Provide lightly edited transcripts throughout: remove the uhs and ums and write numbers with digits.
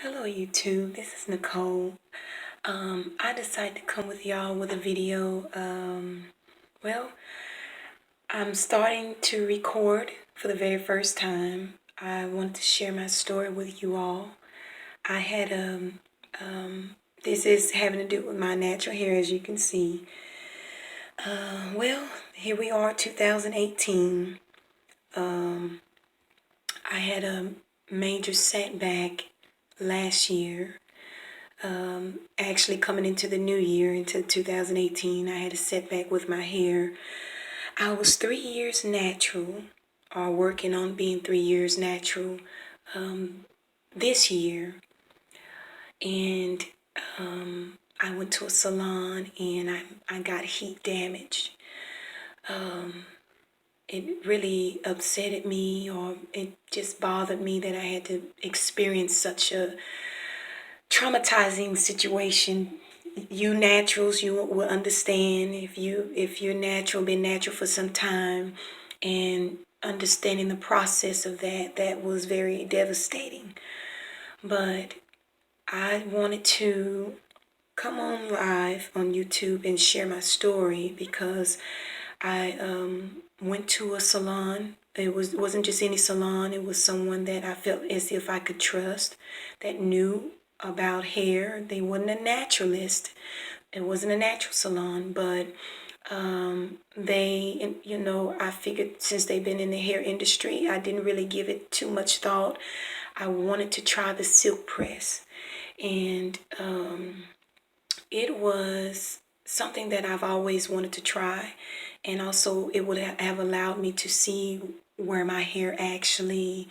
Hello YouTube, this is Nicole. I decided to come with y'all with a video. Well, I'm starting to record for the very first time. I wanted to share my story with you all. I had this is having to do with my natural hair, as you can see. Well, here we are, 2018. I had a major setback last year. Actually coming into the new year, into 2018, I had a setback with my hair. I was 3 years natural, or working on being 3 years natural this year. And I went to a salon and I got heat damage. It really upsetted me, or it just bothered me that I had to experience such a traumatizing situation. You naturals, you will understand if you're natural, been natural for some time, and understanding the process of that was very devastating. But I wanted to come on live on YouTube and share my story because I went to a salon. Wasn't just any salon. It was someone that I felt as if I could trust, that knew about hair. They wasn't a naturalist. It wasn't a natural salon, but I figured since they've been in the hair industry, I didn't really give it too much thought. I wanted to try the silk press, and it was something that I've always wanted to try, and also it would have allowed me to see where my hair actually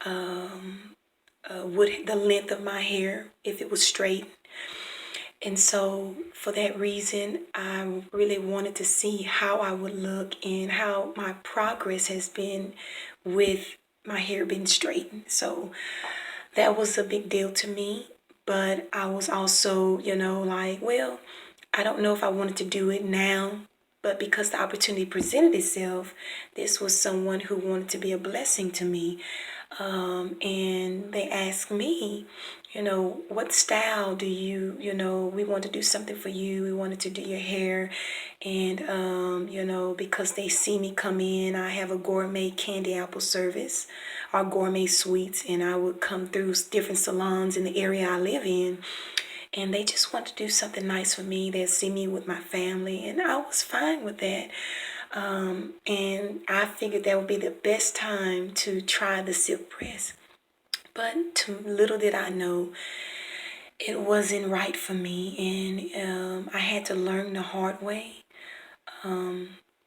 would the length of my hair if it was straight. And so for that reason, I really wanted to see how I would look and how my progress has been with my hair being straightened. So that was a big deal to me. But I was also, like, well, I don't know if I wanted to do it now, but because the opportunity presented itself, this was someone who wanted to be a blessing to me. And they asked me, what style do we want to do something for you. We wanted to do your hair. And, because they see me come in, I have a gourmet candy apple service, or gourmet sweets, and I would come through different salons in the area I live in. And they just want to do something nice for me. They'll see me with my family, and I was fine with that. And I figured that would be the best time to try the silk press. But little did I know, it wasn't right for me, and I had to learn the hard way.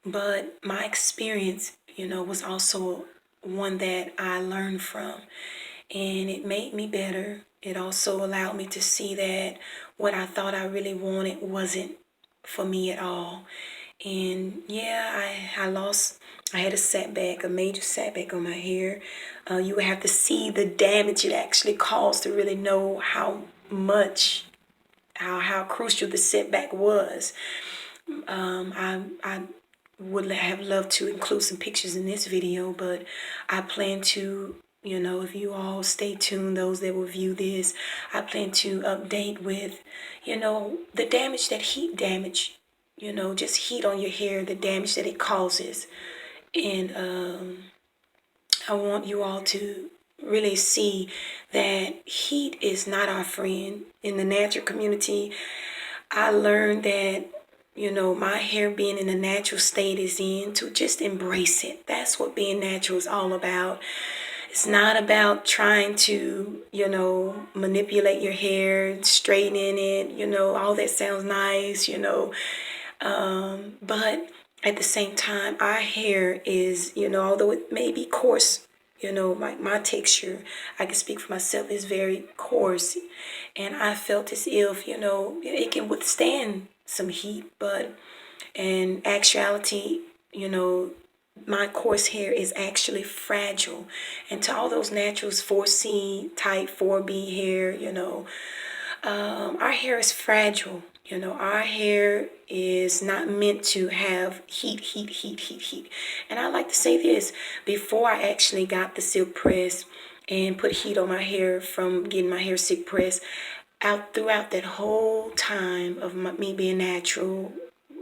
But my experience, was also one that I learned from, and it made me better. It also allowed me to see that what I thought I really wanted wasn't for me at all. And yeah, I had a setback, a major setback on my hair. You would have to see the damage it actually caused to really know how crucial the setback was. I would have loved to include some pictures in this video, but I plan to, if you all stay tuned, those that will view this, I plan to update with, the damage that heat damage, just heat on your hair, the damage that it causes. And I want you all to really see that heat is not our friend. In the natural community, I learned that, my hair being in a natural state is in, to just embrace it. That's what being natural is all about. It's not about trying to, manipulate your hair, straightening it, all that sounds nice, but at the same time, our hair is, although it may be coarse, my texture, I can speak for myself, is very coarse. And I felt as if, it can withstand some heat, but in actuality, my coarse hair is actually fragile. And to all those naturals, 4C type, 4B hair, our hair is fragile. Our hair is not meant to have heat. And I like to say this, before I actually got the silk press, and put heat on my hair from getting my hair sick pressed. Out throughout that whole time of me being natural,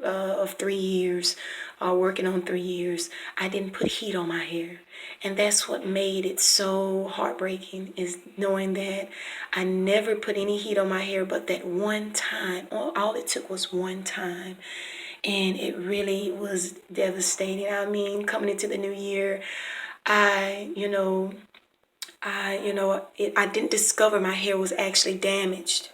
of 3 years, working on 3 years, I didn't put heat on my hair. And that's what made it so heartbreaking, is knowing that I never put any heat on my hair, but that one time, all it took was one time. And it really was devastating. I mean, coming into the new year, I, you know, I didn't discover my hair was actually damaged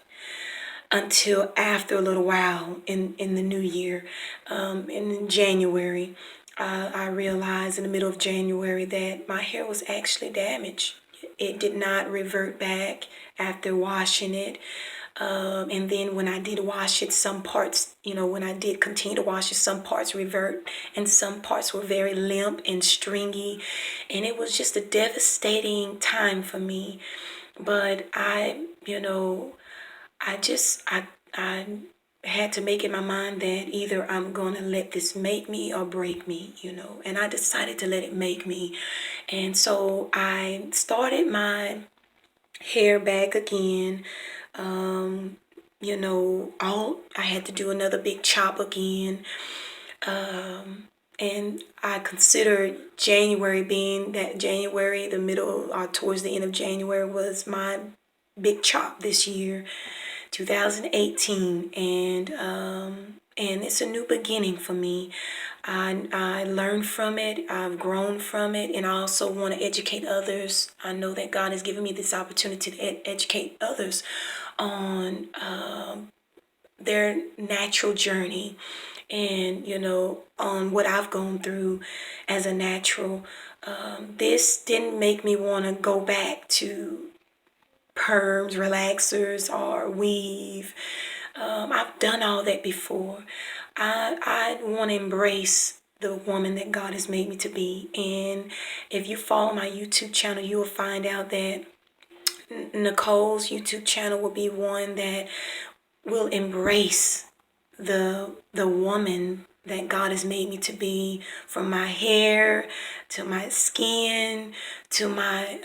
until after a little while in the new year. In January, I realized in the middle of January that my hair was actually damaged. It did not revert back after washing it. And then when I did wash it, some parts, when I did continue to wash it, some parts revert and some parts were very limp and stringy. And it was just a devastating time for me. But I had to make in my mind that either I'm going to let this make me or break me, and I decided to let it make me. And so I started my hair back again. I had to do another big chop again. And I considered January, being that January, the middle or towards the end of January, was my big chop this year, 2018. And it's a new beginning for me. I learned from it, I've grown from it, and I also want to educate others. I know that God has given me this opportunity to educate others on their natural journey, and on what I've gone through as a natural. This didn't make me want to go back to perms, relaxers, or weave. I've done all that before. I want to embrace the woman that God has made me to be. And if you follow my YouTube channel, you will find out that Nicole's YouTube channel will be one that will embrace the woman that God has made me to be, from my hair to my skin to my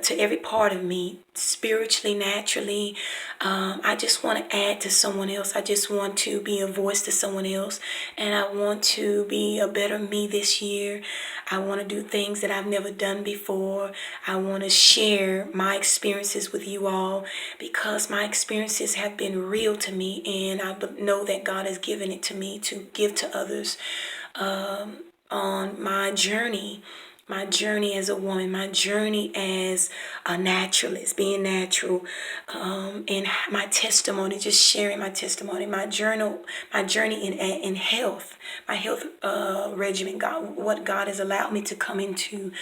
to every part of me, spiritually, naturally. I just want to add to someone else. I just want to be a voice to someone else, and I want to be a better me this year. I want to do things that I've never done before. I want to share my experiences with you all, because my experiences have been real to me, and I know that God has given it to me to give to others, on my journey as a woman, my journey as a naturalist, being natural, and my testimony, just sharing my testimony, my journey in health, my health regimen, God, what God has allowed me to come into,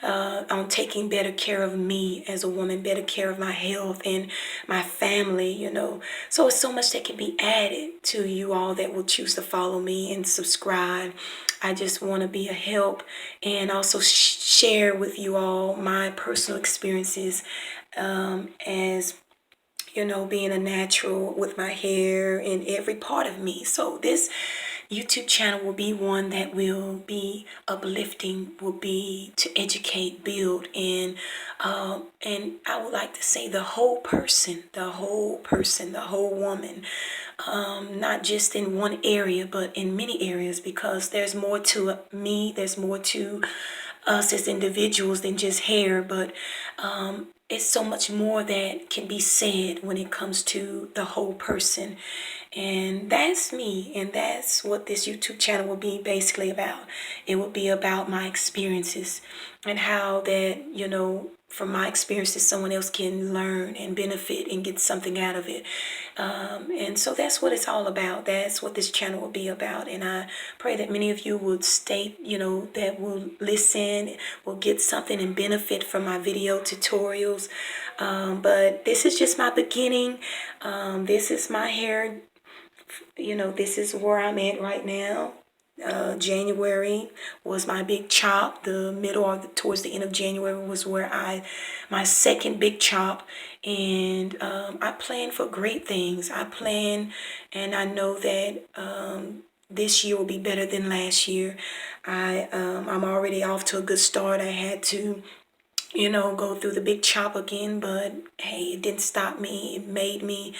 on taking better care of me as a woman, better care of my health and my family, So it's so much that can be added to you all that will choose to follow me and subscribe. I just want to be a help, and also share with you all my personal experiences, as being a natural with my hair and every part of me. So this YouTube channel will be one that will be uplifting, will be to educate, build, and I would like to say the whole person, the whole woman, not just in one area, but in many areas, because there's more to me, there's more to us as individuals than just hair, but it's so much more that can be said when it comes to the whole person. And that's me, and that's what this YouTube channel will be basically about. It will be about my experiences, and how that, from my experiences, someone else can learn and benefit and get something out of it. And so that's what it's all about. That's what this channel will be about. And I pray that many of you would stay, that will listen, will get something and benefit from my video tutorials. But this is just my beginning. This is my hair. This is where I'm at right now. January was my big chop. The middle or towards the end of January was where my second big chop. And I plan for great things. I plan, and I know that this year will be better than last year. I'm already off to a good start. I had to go through the big chop again. But hey, it didn't stop me. It made me.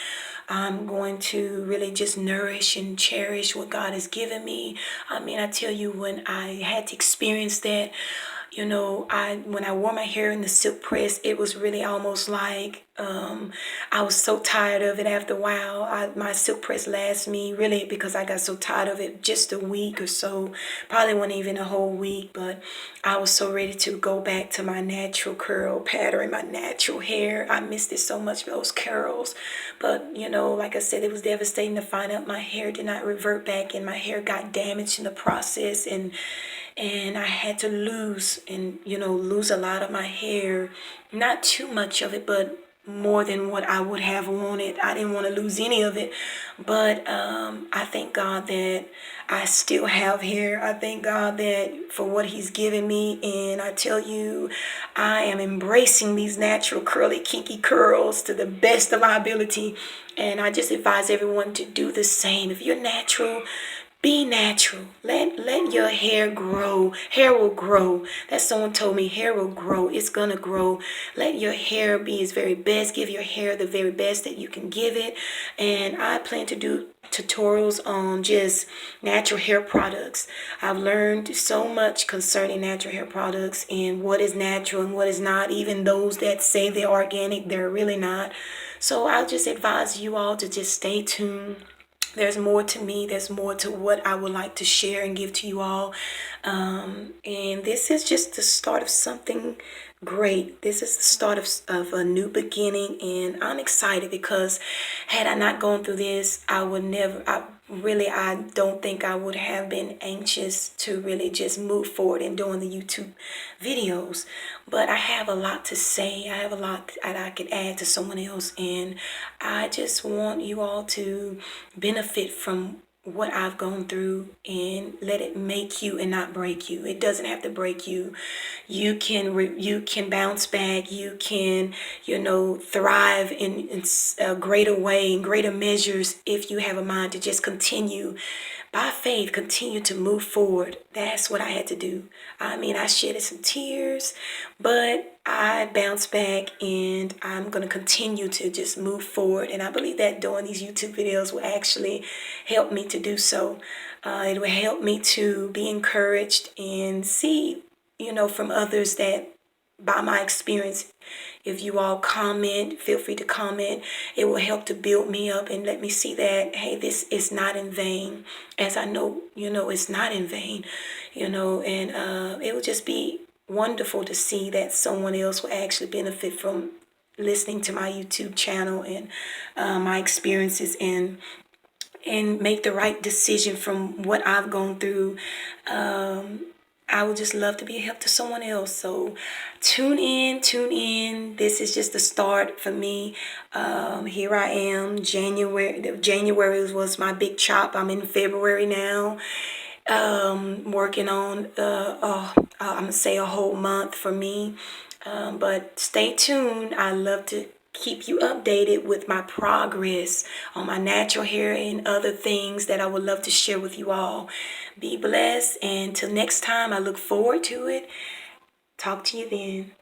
I'm going to really just nourish and cherish what God has given me. I mean, I tell you, when I had to experience that, I when I wore my hair in the silk press, it was really almost like I was so tired of it after a while. My silk press lasted me really, because I got so tired of it, just a week or so. Probably wasn't even a whole week, but I was so ready to go back to my natural curl pattern, my natural hair. I missed it so much, those curls. But, like I said, it was devastating to find out my hair did not revert back, and my hair got damaged in the process. And I had to lose a lot of my hair. Not too much of it, but more than what I would have wanted. I didn't want to lose any of it, but I thank God that I still have hair. I thank God that for what He's given me, and I tell you, I am embracing these natural curly kinky curls to the best of my ability, and I just advise everyone to do the same. If you're natural, be natural. Let your hair grow. Hair will grow. That someone told me, hair will grow. It's gonna grow. Let your hair be its very best. Give your hair the very best that you can give it. And I plan to do tutorials on just natural hair products. I've learned so much concerning natural hair products and what is natural and what is not. Even those that say they're organic, they're really not. So I'll just advise you all to just stay tuned. There's more to me. There's more to what I would like to share and give to you all. And this is just the start of something great. This is the start of a new beginning. And I'm excited because had I not gone through this, I would never, I don't think I would have been anxious to really just move forward in doing the YouTube videos. But I have a lot to say. I have a lot that I could add to someone else. And I just want you all to benefit from what I've gone through and let it make you and not break you. It doesn't have to break you. You can bounce back. You can, thrive in a greater way, in greater measures, if you have a mind to just continue by faith, continue to move forward. That's what I had to do. I mean, I shedded some tears, but I bounced back, and I'm going to continue to just move forward. And I believe that doing these YouTube videos will actually help me to do so. It will help me to be encouraged and see, from others that by my experience, if you all comment, feel free to comment. It will help to build me up and let me see that, hey, this is not in vain. As I know, it's not in vain, and it will just be wonderful to see that someone else will actually benefit from listening to my YouTube channel and my experiences, and make the right decision from what I've gone through. I would just love to be a help to someone else. So tune in. This is just the start for me. Here I am. January was my big chop. I'm in February now. Working on I'm gonna say a whole month for me. But stay tuned. I love to keep you updated with my progress on my natural hair and other things that I would love to share with you all. Be blessed, and till next time, I look forward to it. Talk to you then.